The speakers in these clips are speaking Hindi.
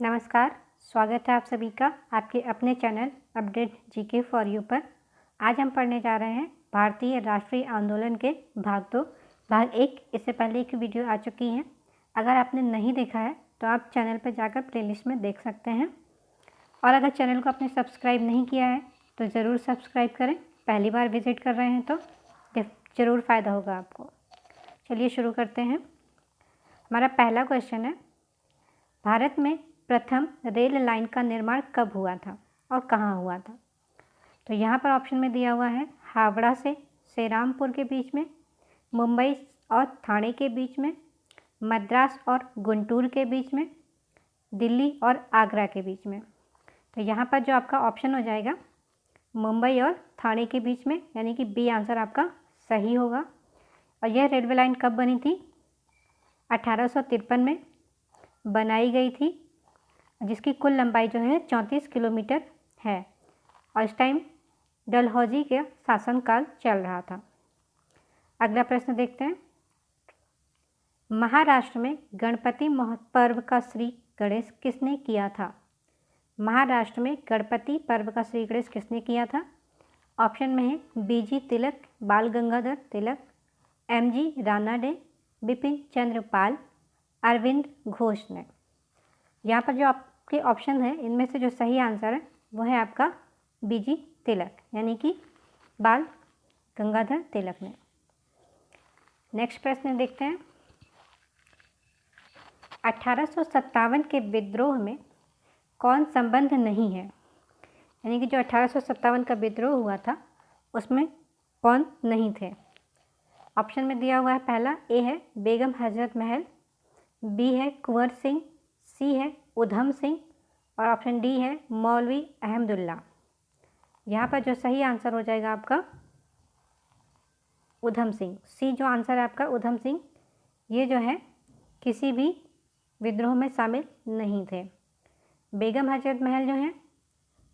नमस्कार, स्वागत है आप सभी का आपके अपने channel update GK for you पर। आज हम पढ़ने जा रहे हैं भारतीय राष्ट्रीय आंदोलन के भाग 2 भाग 1। इससे पहले एक वीडियो आ चुकी है। अगर आपने नहीं देखा है तो आप चैनल पर जाकर प्लेलिस्ट में देख सकते हैं। और अगर चैनल को आपने सब्सक्राइब नहीं किया है तो ज़रूर सब्सक्राइब करें। पहली बार विजिट कर रहे हैं तो ज़रूर फ़ायदा होगा आपको। चलिए शुरू करते हैं। हमारा पहला क्वेश्चन है, भारत में प्रथम रेल लाइन का निर्माण कब हुआ था और कहाँ हुआ था? तो यहाँ पर ऑप्शन में दिया हुआ है हावड़ा से श्रीरामपुर के बीच में, मुंबई और ठाणे के बीच में, मद्रास और गुंटूर के बीच में, दिल्ली और आगरा के बीच में। तो यहाँ पर जो आपका ऑप्शन हो जाएगा मुंबई और ठाणे के बीच में, यानी कि बी आंसर आपका सही होगा। और यह रेलवे लाइन कब बनी थी? 1853 में बनाई गई थी, जिसकी कुल लंबाई जो है 34 किलोमीटर है। और इस टाइम डलहौजी के शासनकाल चल रहा था। अगला प्रश्न देखते हैं, महाराष्ट्र में गणपति पर्व का श्री गणेश किसने किया था? महाराष्ट्र में गणपति पर्व का श्री गणेश किसने किया था? ऑप्शन में है बीजी तिलक, बाल गंगाधर तिलक, एमजी रानाडे, बिपिन चंद्र पाल, अरविंद घोष ने। यहाँ पर जो आपके ऑप्शन है इनमें से जो सही आंसर है वो है आपका बीजी तिलक, यानी कि बाल गंगाधर तिलक ने। नेक्स्ट प्रश्न देखते हैं, 1857 के विद्रोह में कौन संबंध नहीं है? यानी कि जो 1857 का विद्रोह हुआ था उसमें कौन नहीं थे? ऑप्शन में दिया हुआ है, पहला ए है बेगम हजरत महल, बी है कुंवर सिंह, सी है उधम सिंह और ऑप्शन डी है मौलवी अहमदुल्ला। यहाँ पर जो सही आंसर हो जाएगा आपका उधम सिंह। सी जो आंसर है आपका उधम सिंह, ये जो है किसी भी विद्रोह में शामिल नहीं थे। बेगम हजरत महल जो है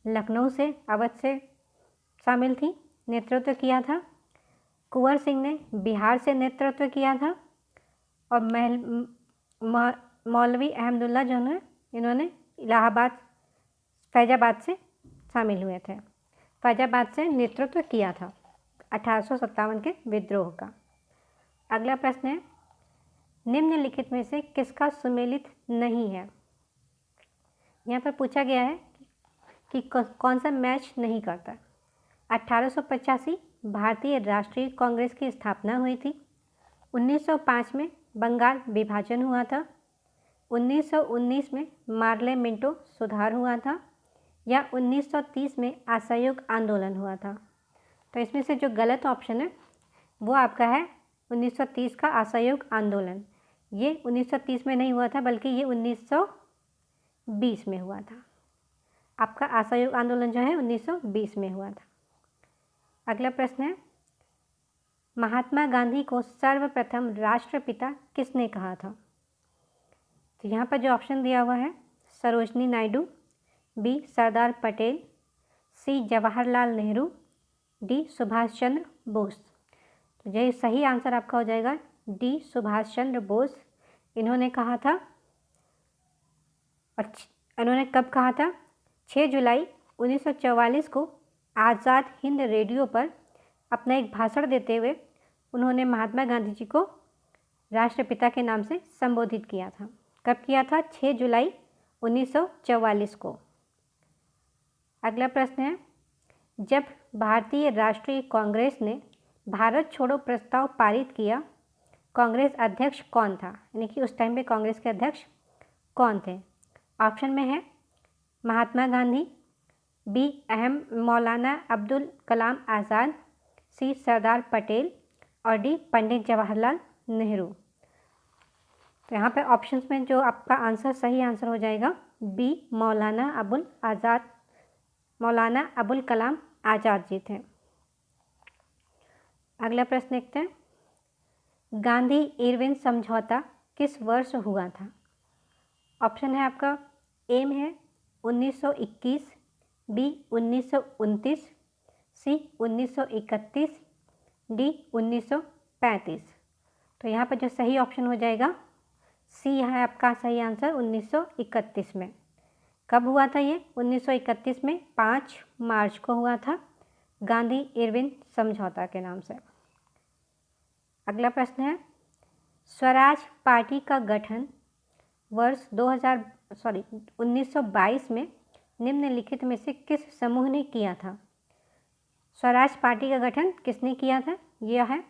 लखनऊ से, अवध से शामिल थी, नेतृत्व किया था। कुंवर सिंह ने बिहार से नेतृत्व किया था। और मौलवी अहमदुल्ला जो है इन्होंने इलाहाबाद फैजाबाद से शामिल हुए थे, फैजाबाद से नेतृत्व किया था 1857 के विद्रोह का। अगला प्रश्न है, निम्नलिखित में से किसका सुमेलित नहीं है? यहाँ पर पूछा गया है कि कौन सा मैच नहीं करता। 1885 भारतीय राष्ट्रीय कांग्रेस की स्थापना हुई थी। 1905 में बंगाल विभाजन हुआ था। 1919 में मार्ले मिंटो सुधार हुआ था, या 1930 में असहयोग आंदोलन हुआ था। तो इसमें से जो गलत ऑप्शन है वो आपका है 1930 का असहयोग आंदोलन। ये 1930 में नहीं हुआ था बल्कि ये 1920 में हुआ था। आपका असहयोग आंदोलन जो है 1920 में हुआ था। अगला प्रश्न है, महात्मा गांधी को सर्वप्रथम राष्ट्रपिता किसने कहा था? तो यहाँ पर जो ऑप्शन दिया हुआ है, सरोजनी नायडू, बी सरदार पटेल, सी जवाहरलाल नेहरू, डी सुभाष चंद्र बोस। तो ये सही आंसर आपका हो जाएगा डी सुभाष चंद्र बोस। इन्होंने कहा था, और इन्होंने कब कहा था? 6 जुलाई 1944 को आज़ाद हिंद रेडियो पर अपना एक भाषण देते हुए उन्होंने महात्मा गांधी जी को राष्ट्रपिता के नाम से संबोधित किया था। कब किया था? 6 जुलाई 1944 को। अगला प्रश्न है, जब भारतीय राष्ट्रीय कांग्रेस ने भारत छोड़ो प्रस्ताव पारित किया, कांग्रेस अध्यक्ष कौन था? यानी कि उस टाइम पे कांग्रेस के अध्यक्ष कौन थे? ऑप्शन में है महात्मा गांधी, बी मौलाना अब्दुल कलाम आज़ाद, सी सरदार पटेल और डी पंडित जवाहरलाल नेहरू। तो यहाँ पे ऑप्शंस में जो आपका आंसर सही आंसर हो जाएगा बी मौलाना अबुल कलाम आज़ाद जी थे। अगला प्रश्न देखते हैं, गांधी इरविन समझौता किस वर्ष हुआ था? ऑप्शन है आपका ए में है 1921, बी 1929, सी 1931, डी 1935। तो यहाँ पर जो सही ऑप्शन हो जाएगा सी है आपका सही आंसर 1931 में। कब हुआ था ये? 1931 में 5 मार्च को हुआ था, गांधी इरविन समझौता के नाम से। अगला प्रश्न है, स्वराज पार्टी का गठन वर्ष 1922 में निम्नलिखित में से किस समूह ने किया था? स्वराज पार्टी का गठन किसने किया था? यह है,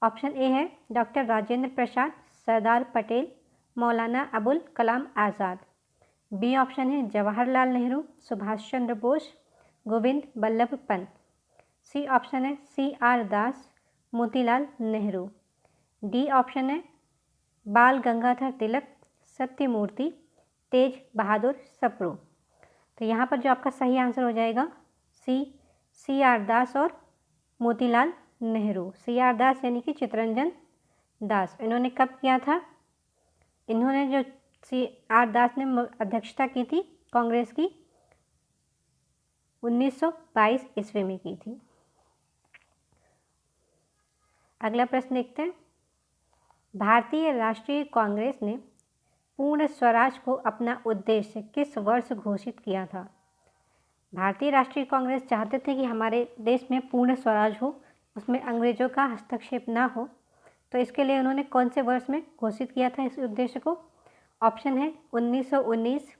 ऑप्शन ए है doctor Rajendra Prasad, Sardar Patel, Maulana Abul Kalam Azad. B option है जवाहरलाल नेहरू, सुभाष चंद्र बोस, गोविंद बल्लभ पंत। सी ऑप्शन है CR दास, मोतीलाल नेहरू। डी ऑप्शन है बाल गंगाधर तिलक, सत्यमूर्ति, तेज बहादुर सप्रू। तो यहाँ पर जो आपका सही आंसर हो जाएगा CR दास और मोतीलाल नेहरू। CR दास यानी कि चित्तरंजन दास। इन्होंने कब किया था? इन्होंने जो CR दास ने अध्यक्षता की थी कांग्रेस की 1922 ईस्वी में की थी। अगला प्रश्न देखते हैं, भारतीय राष्ट्रीय कांग्रेस ने पूर्ण स्वराज को अपना उद्देश्य किस वर्ष घोषित किया था? भारतीय राष्ट्रीय कांग्रेस चाहते थे कि हमारे देश में पूर्ण स्वराज हो, उसमें अंग्रेजों का हस्तक्षेप ना हो, तो इसके लिए उन्होंने कौन से वर्ष में घोषित किया था इस उद्देश्य को? ऑप्शन है 1919,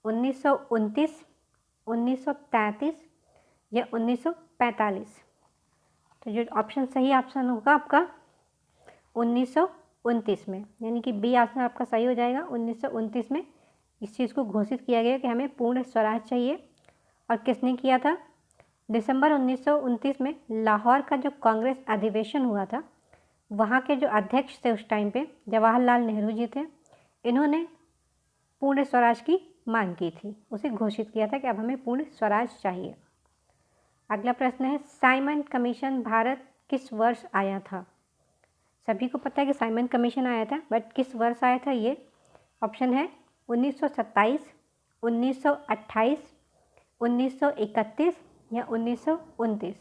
1929, 1933 या 1945। तो जो ऑप्शन सही ऑप्शन होगा आपका 1929 में, यानी कि बी ऑप्शन आपका सही हो जाएगा। 1929 में इस चीज़ को घोषित किया गया कि हमें पूर्ण स्वराज चाहिए। और किसने किया था? दिसंबर 1929 में लाहौर का जो कांग्रेस अधिवेशन हुआ था, वहाँ के जो अध्यक्ष थे उस टाइम पे जवाहरलाल नेहरू जी थे। इन्होंने पूर्ण स्वराज की मांग की थी, उसे घोषित किया था कि अब हमें पूर्ण स्वराज चाहिए। अगला प्रश्न है, साइमन कमीशन भारत किस वर्ष आया था? सभी को पता है कि साइमन कमीशन आया था, बट किस वर्ष आया था ये? ऑप्शन है 1927, 1928, 1931 या 1929।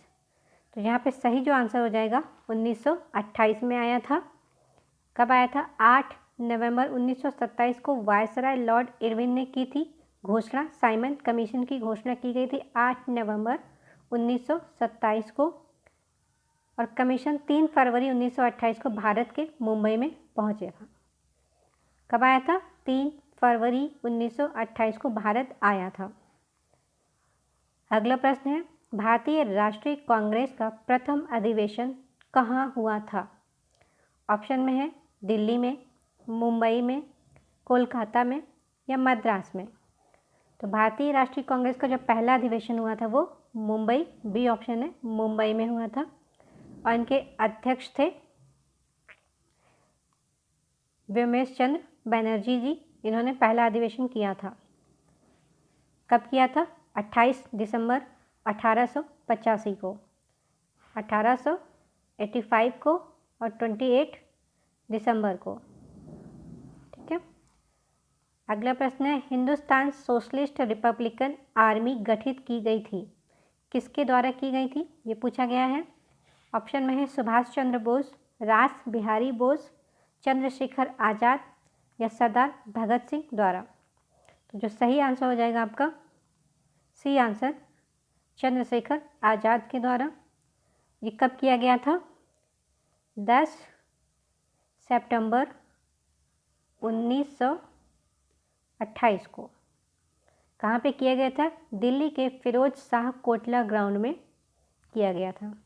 तो यहाँ पे सही जो आंसर हो जाएगा 1928 में आया था। कब आया था? 8 नवंबर 1927 को वायसराय लॉर्ड इरविन ने की थी घोषणा। साइमन कमीशन की घोषणा की गई थी 8 नवंबर 1927 को, और कमीशन 3 फरवरी 1928 को भारत के मुंबई में पहुंचे था। कब आया था? 3 फरवरी 1928 को भारत आया था। अगला प्रश्न है, भारतीय राष्ट्रीय कांग्रेस का प्रथम अधिवेशन कहाँ हुआ था? ऑप्शन में है दिल्ली में, मुंबई में, कोलकाता में या मद्रास में। तो भारतीय राष्ट्रीय कांग्रेस का जो पहला अधिवेशन हुआ था वो मुंबई, बी ऑप्शन है, मुंबई में हुआ था। और इनके अध्यक्ष थे व्योमेश चंद्र बनर्जी जी। इन्होंने पहला अधिवेशन किया था। कब किया था? 28 दिसंबर 1885 को, 1885 को और 28 दिसंबर को। ठीक है। अगला प्रश्न है, हिंदुस्तान सोशलिस्ट रिपब्लिकन आर्मी गठित की गई थी, किसके द्वारा की गई थी? ये पूछा गया है। ऑप्शन में है सुभाष चंद्र बोस, रास बिहारी बोस, चंद्रशेखर आज़ाद या सरदार भगत सिंह द्वारा। तो जो सही आंसर हो जाएगा आपका सी आंसर, चंद्रशेखर आज़ाद के द्वारा। ये कब किया गया था? 10 सितंबर 1928 को। कहाँ पे किया गया था? दिल्ली के फिरोज शाह कोटला ग्राउंड में किया गया था।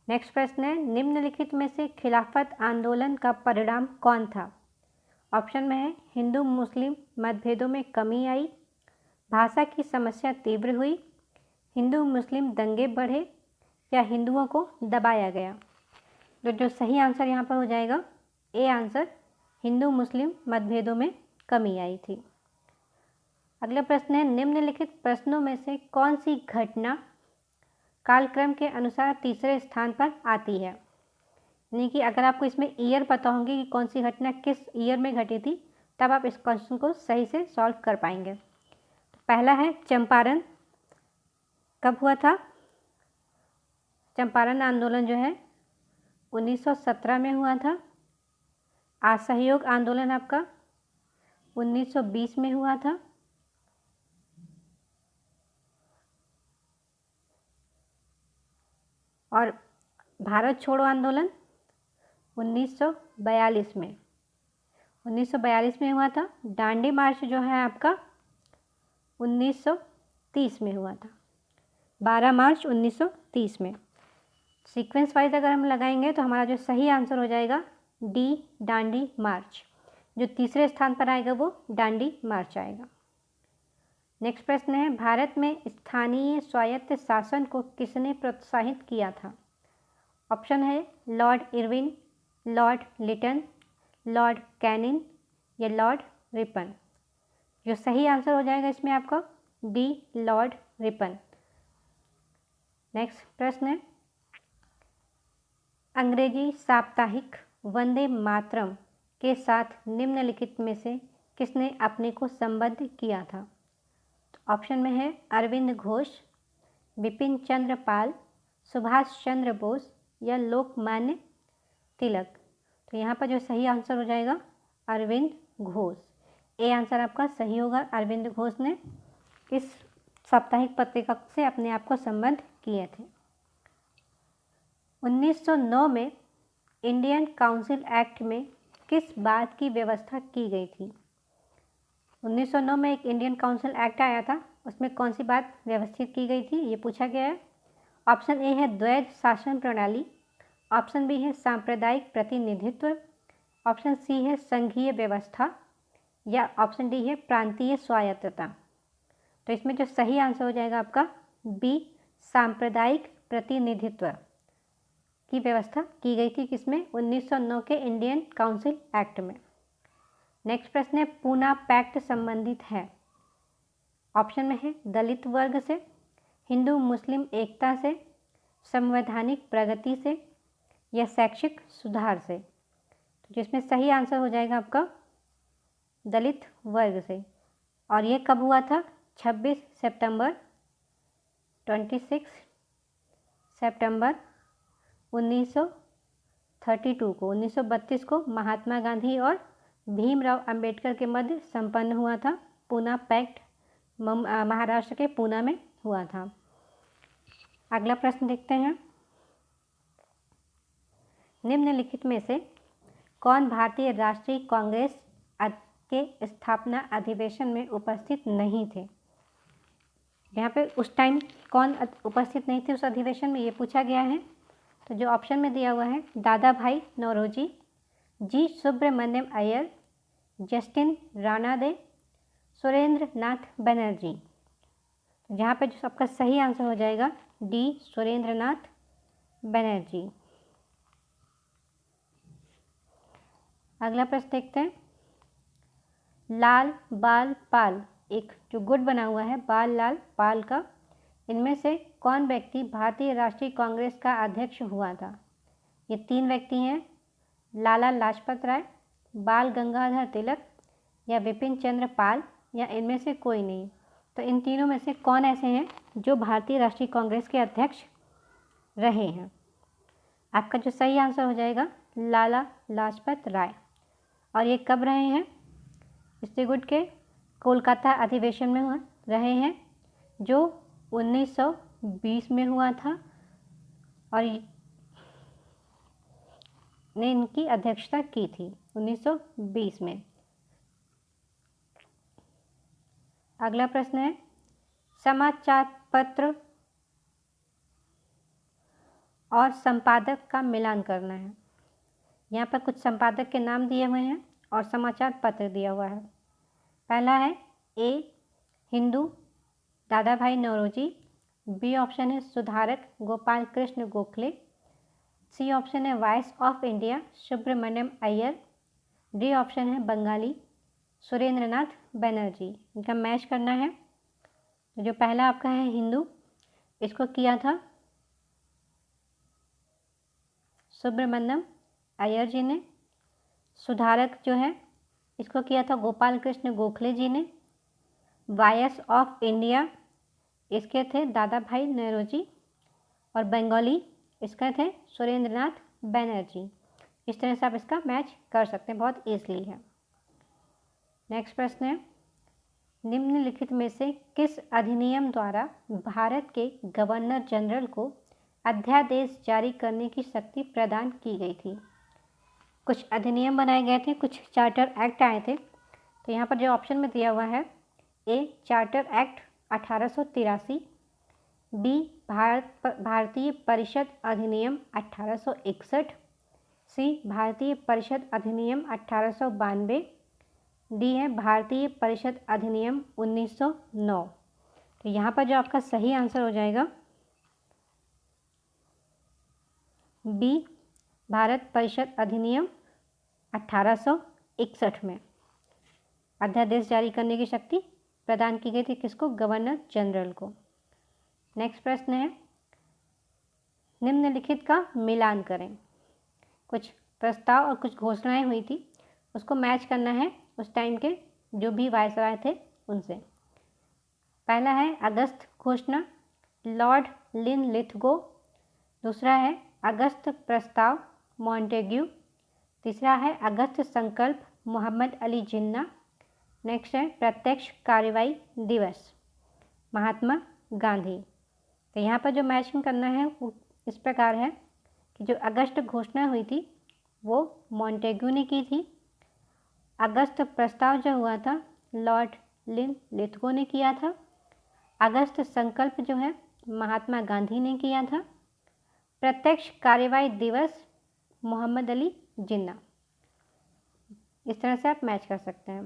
नेक्स्ट प्रश्न है, निम्नलिखित में से खिलाफत आंदोलन का परिणाम कौन था? ऑप्शन में है हिंदू मुस्लिम मतभेदों में कमी आई, भाषा की समस्या तीव्र हुई, हिंदू मुस्लिम दंगे बढ़े या हिंदुओं को दबाया गया। तो जो सही आंसर यहाँ पर हो जाएगा ए आंसर, हिंदू मुस्लिम मतभेदों में कमी आई थी। अगला प्रश्न है, निम्नलिखित प्रश्नों में से कौन सी घटना कालक्रम के अनुसार तीसरे स्थान पर आती है? यानी कि अगर आपको इसमें ईयर पता होंगे कि कौन सी घटना किस ईयर में घटी थी, तब आप इस क्वेश्चन को सही से सॉल्व कर पाएंगे। तो पहला है चंपारण। कब हुआ था? चंपारण आंदोलन जो है 1917 में हुआ था। असहयोग आंदोलन आपका 1920 में हुआ था। भारत छोड़ो आंदोलन 1942 में, 1942 में हुआ था। दांडी मार्च जो है आपका 1930 में हुआ था, 12 मार्च 1930 में। सीक्वेंस वाइज अगर हम लगाएंगे तो हमारा जो सही आंसर हो जाएगा डी, दांडी मार्च। जो तीसरे स्थान पर आएगा वो दांडी मार्च आएगा। नेक्स्ट प्रश्न है, भारत में स्थानीय स्वायत्त शासन को किसने प्रोत्साहित किया था? ऑप्शन है Lord Irwin, Lord Lytton, Lord Canning या लॉर्ड रिपन। जो सही आंसर हो जाएगा इसमें आपका डी, लॉर्ड रिपन। नेक्स्ट प्रश्न है, अंग्रेजी साप्ताहिक वंदे मातरम के साथ निम्नलिखित में से किसने अपने को संबद्ध किया था? ऑप्शन में है अरविंद घोष, बिपिन चंद्र पाल, सुभाष चंद्र बोस या लोकमान्य तिलक। तो यहाँ पर जो सही आंसर हो जाएगा अरविंद घोष। ए आंसर आपका सही होगा। अरविंद घोष ने इस साप्ताहिक पत्रिका से अपने आप को संबद्ध किए थे। 1909 में इंडियन काउंसिल एक्ट में किस बात की व्यवस्था की गई थी? 1909 में एक इंडियन काउंसिल एक्ट आया था, उसमें कौन सी बात व्यवस्थित की गई थी ये पूछा गया है। ऑप्शन ए है द्वैध शासन प्रणाली, ऑप्शन बी है सांप्रदायिक प्रतिनिधित्व, ऑप्शन सी है संघीय व्यवस्था या ऑप्शन डी है प्रांतीय स्वायत्तता। तो इसमें जो सही आंसर हो जाएगा आपका बी, सांप्रदायिक प्रतिनिधित्व की व्यवस्था की गई थी किसमें? 1909 के इंडियन काउंसिल एक्ट में। नेक्स्ट प्रश्न है, पूना पैक्ट संबंधित है। ऑप्शन में है दलित वर्ग से, हिंदू मुस्लिम एकता से, संवैधानिक प्रगति से या शैक्षिक सुधार से। तो जिसमें सही आंसर हो जाएगा आपका दलित वर्ग से। और ये कब हुआ था? 26 सितंबर 1932 को, 1932 को महात्मा गांधी और भीमराव अंबेडकर के मध्य संपन्न हुआ था। पूना पैक्ट महाराष्ट्र के पूना में हुआ था। अगला प्रश्न देखते हैं, निम्नलिखित में से कौन भारतीय राष्ट्रीय कांग्रेस के स्थापना अधिवेशन में उपस्थित नहीं थे? यहाँ पे उस टाइम कौन उपस्थित नहीं थे उस अधिवेशन में, ये पूछा गया है। तो जो ऑप्शन में दिया हुआ है दादा भाई नौरोजी, जी सुब्रमण्यम अय्यर, जस्टिन राणा दे, सुरेंद्र नाथ बनर्जी। जहाँ पे जो सबका सही आंसर हो जाएगा डी, सुरेंद्र नाथ बनर्जी। अगला प्रश्न देखते हैं, लाल बाल पाल, एक जो गुट बना हुआ है बाल लाल पाल का, इनमें से कौन व्यक्ति भारतीय राष्ट्रीय कांग्रेस का अध्यक्ष हुआ था? ये तीन व्यक्ति हैं, लाला लाजपत राय, बाल गंगाधर तिलक या विपिन चंद्र पाल या इनमें से कोई नहीं। तो इन तीनों में से कौन ऐसे हैं जो भारतीय राष्ट्रीय कांग्रेस के अध्यक्ष रहे हैं? आपका जो सही आंसर हो जाएगा लाला लाजपत राय। और ये कब रहे हैं? इस गुट के कोलकाता अधिवेशन में रहे हैं जो 1920 में हुआ था और ने इनकी अध्यक्षता की थी 1920 में। अगला प्रश्न है, समाचार पत्र और संपादक का मिलान करना है। यहाँ पर कुछ संपादक के नाम दिए हुए हैं और समाचार पत्र दिया हुआ है। पहला है ए हिंदू दादा भाई नौरोजी, बी ऑप्शन है सुधारक गोपाल कृष्ण गोखले, सी ऑप्शन है voice of India Subramaniam Iyer, D option है बंगाली सुरेंद्र नाथ बनर्जी। इनका मैच करना है। तो जो पहला आपका है हिंदू, इसको किया था सुब्रमण्यम अय्यर जी ने। सुधारक जो है इसको किया था गोपाल कृष्ण गोखले जी ने। वॉइस ऑफ इंडिया इसके थे दादा भाई नौरोजी और बंगाली इसके थे सुरेंद्र नाथ बनर्जी। इस तरह से आप इसका मैच कर सकते हैं, बहुत ईजली है। नेक्स्ट प्रश्न है, निम्नलिखित में से किस अधिनियम द्वारा भारत के गवर्नर जनरल को अध्यादेश जारी करने की शक्ति प्रदान की गई थी? कुछ अधिनियम बनाए गए थे, कुछ चार्टर एक्ट आए थे। तो यहाँ पर जो ऑप्शन में दिया हुआ है, ए चार्टर एक्ट 1883, बी भारतीय परिषद अधिनियम 1861, सी भारतीय परिषद अधिनियम 1892, डी है भारतीय परिषद अधिनियम 1909। तो यहाँ पर जो आपका सही आंसर हो जाएगा बी भारत परिषद अधिनियम 1861 में अध्यादेश जारी करने की शक्ति प्रदान की गई थी किसको? गवर्नर जनरल को। नेक्स्ट प्रश्न है, निम्नलिखित का मिलान करें। कुछ प्रस्ताव और कुछ घोषणाएं हुई थी, उसको मैच करना है उस टाइम के जो भी वायसराय थे उनसे। पहला है अगस्त घोषणा, लॉर्ड लिनलिथगो। दूसरा है अगस्त प्रस्ताव, मॉन्टेग्यू। तीसरा है अगस्त संकल्प, मोहम्मद अली जिन्ना। नेक्स्ट है प्रत्यक्ष कार्रवाई दिवस, महात्मा गांधी। तो यहाँ पर जो मैचिंग करना है वो इस प्रकार है कि जो अगस्त घोषणा हुई थी वो मॉन्टेग्यू ने की थी। अगस्त प्रस्ताव जो हुआ था लॉर्ड लिनलिथगो ने किया था। अगस्त संकल्प जो है महात्मा गांधी ने किया था। प्रत्यक्ष कार्रवाई दिवस मोहम्मद अली जिन्ना। इस तरह से आप मैच कर सकते हैं।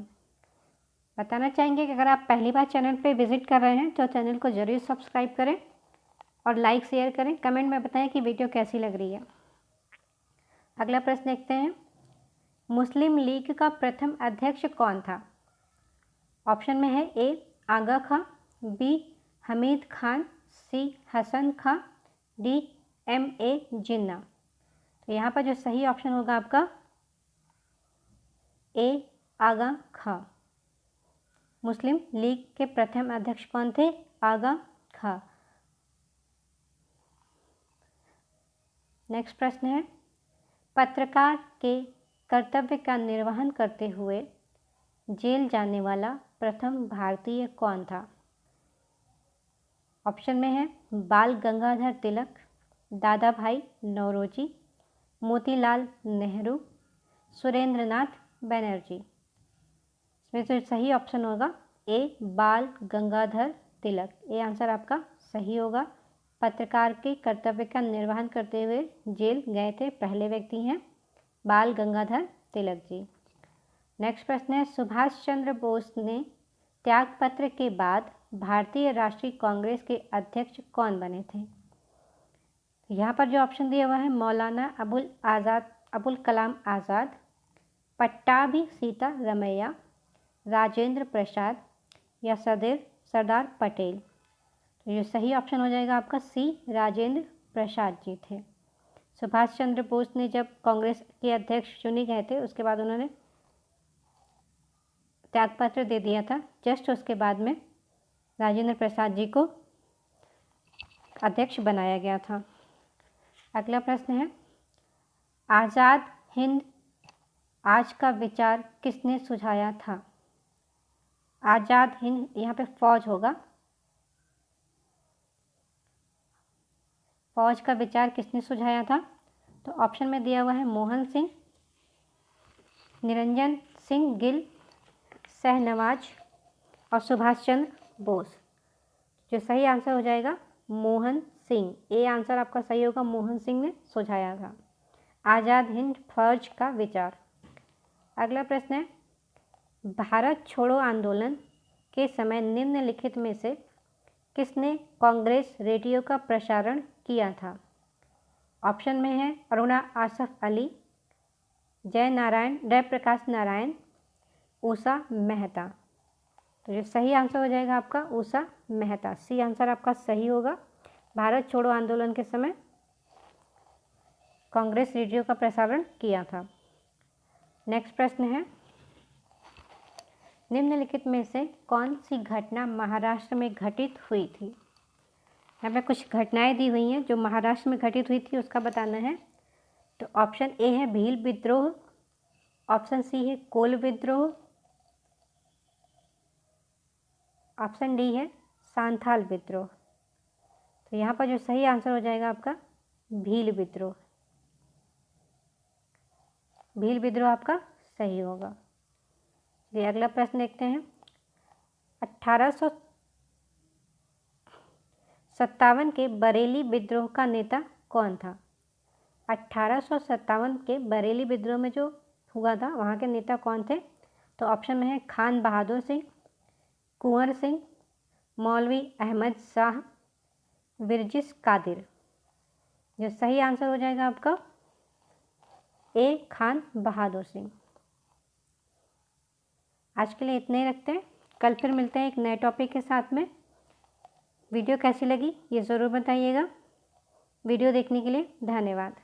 बताना चाहेंगे कि अगर आप पहली बार चैनल पे विजिट कर रहे हैं तो चैनल को जरूर सब्सक्राइब करें और लाइक शेयर करें। कमेंट में बताएं कि वीडियो कैसी लग रही है। अगला प्रश्न देखते हैं, मुस्लिम लीग का प्रथम अध्यक्ष कौन था? ऑप्शन में है ए आगा खां, बी हमीद खान, सी हसन खां, डी M.A. जिन्ना। तो यहाँ पर जो सही ऑप्शन होगा आपका ए आगा खां। मुस्लिम लीग के प्रथम अध्यक्ष कौन थे? आगा खां। नेक्स्ट प्रश्न है, पत्रकार के कर्तव्य का निर्वहन करते हुए जेल जाने वाला प्रथम भारतीय कौन था? ऑप्शन में है बाल गंगाधर तिलक, दादा भाई नौरोजी, मोतीलाल नेहरू, सुरेंद्रनाथ बनर्जी। इसमें से सही ऑप्शन होगा ए बाल गंगाधर तिलक। ये आंसर आपका सही होगा। पत्रकार के कर्तव्य का निर्वहन करते हुए जेल गए थे पहले व्यक्ति हैं बाल गंगाधर तिलक जी। नेक्स्ट प्रश्न है, सुभाष चंद्र बोस ने त्यागपत्र के बाद भारतीय राष्ट्रीय कांग्रेस के अध्यक्ष कौन बने थे? यहाँ पर जो ऑप्शन दिया हुआ है मौलाना अबुल कलाम आज़ाद, पट्टाभी सीता रमैया, राजेंद्र प्रसाद या सरदार पटेल। तो ये सही ऑप्शन हो जाएगा आपका सी राजेंद्र प्रसाद जी थे। सुभाष चंद्र बोस ने जब कांग्रेस के अध्यक्ष चुने गए थे उसके बाद उन्होंने त्यागपत्र दे दिया था। जस्ट उसके बाद में राजेंद्र प्रसाद जी को अध्यक्ष बनाया गया था। अगला प्रश्न है, आज़ाद हिंद आज का विचार किसने सुझाया था? आज़ाद हिंद, यहाँ पे फौज होगा। फौज का विचार किसने सुझाया था? तो ऑप्शन में दिया हुआ है मोहन सिंह, निरंजन सिंह गिल, शहनवाज और सुभाष चंद्र बोस। जो सही आंसर हो जाएगा मोहन सिंह। ये आंसर आपका सही होगा, मोहन सिंह ने सुझाया था आज़ाद हिंद फौज का विचार। अगला प्रश्न है, भारत छोड़ो आंदोलन के समय निम्नलिखित में से किसने कांग्रेस रेडियो का प्रसारण किया था? ऑप्शन में है अरुणा आसफ अली, जयप्रकाश नारायण, उषा मेहता। तो ये सही आंसर हो जाएगा आपका उषा मेहता। सी आंसर आपका सही होगा। भारत छोड़ो आंदोलन के समय कांग्रेस रेडियो का प्रसारण किया था। नेक्स्ट प्रश्न है, निम्नलिखित में से कौन सी घटना महाराष्ट्र में घटित हुई थी? यहाँ पे कुछ घटनाएं दी हुई हैं जो महाराष्ट्र में घटित हुई थी, उसका बताना है। तो ऑप्शन ए है भील विद्रोह, ऑप्शन सी है कोल विद्रोह, ऑप्शन डी है सांथाल विद्रोह। तो यहाँ पर जो सही आंसर हो जाएगा आपका भील विद्रोह। भील विद्रोह आपका सही होगा। चलिए अगला प्रश्न देखते हैं। 1857 के बरेली विद्रोह का नेता कौन था? 1857 के बरेली विद्रोह में जो हुआ था वहाँ के नेता कौन थे? तो ऑप्शन में है खान बहादुर सिंह, कुंवर सिंह, मौलवी अहमद शाह, विरजिस कादिर। जो सही आंसर हो जाएगा आपका ए खान बहादुर सिंह। आज के लिए इतने ही रखते हैं, कल फिर मिलते हैं एक नए टॉपिक के साथ में। वीडियो कैसी लगी ये ज़रूर बताइएगा। वीडियो देखने के लिए धन्यवाद।